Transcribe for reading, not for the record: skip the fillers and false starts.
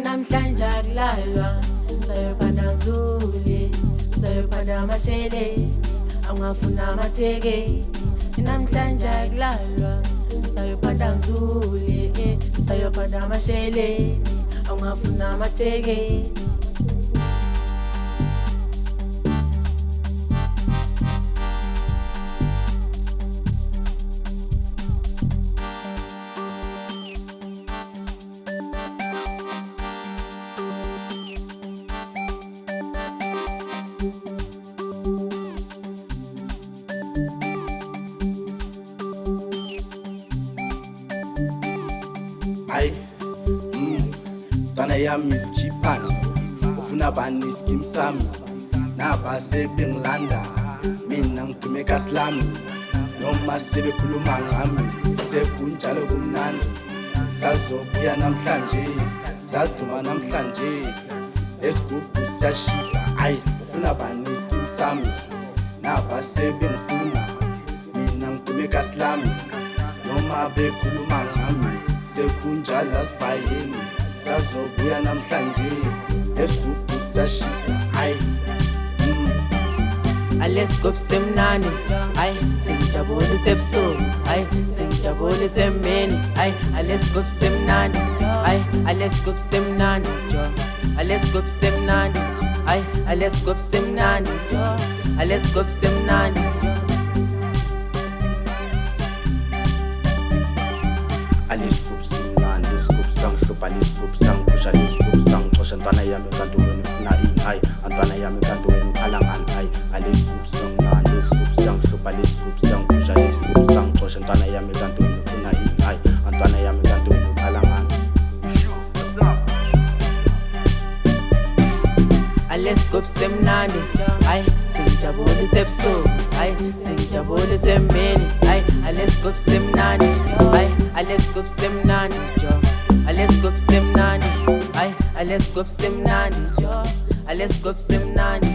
Namhlanje akulalwa sayophanda ngizule sayophanda amashele angafuna amateke namhlanje akulalwa sayophanda ngizule sayophanda amashele angafuna amateke Twana yami isikhipana ufuna bani iskim sami nabase bengilanda mina ngitume kaslami noma sebekhuluma ngami sekunjalo kumnandi sazobuya namhlanje zaduma namhlanje esigubhu siyashisa ufuna bani iskim sami nabase bengifuna mina ngitume kaslami noma bekhuluma ngami sekunjalo asivayeni sazobuya namhlanje esigubhu siyashisa Alesigubhu semnandi sengijabulisa ebusuku sengijabulisa emini alesigubhu semnandi alesigubhu semnandi alesigubhu semnandi alesigubhu semnandi alesigubhu semnandi alesigubhu semnandi isigubhu sangihlupha lesigubhu sangiphusha lesigubhu sangixosha ntwana yami kanti wena ufuna ini antwana yami kanti wena ukhala ngani alesigubhu semnandi isigubhu sangihlupha lesigubhu sangiphusha lesigubhu sangixosha ntwana yami kanti wena ufuna ini antwana yami kanti wena ukhala ngani alesigubhu semnandi sengijabulisa ebusuku sengijabulisa emini alesigubhu semnandi alesigubhu semnandi alesigubhu semnandi alesigubhu semnandi alesigubhu semnandi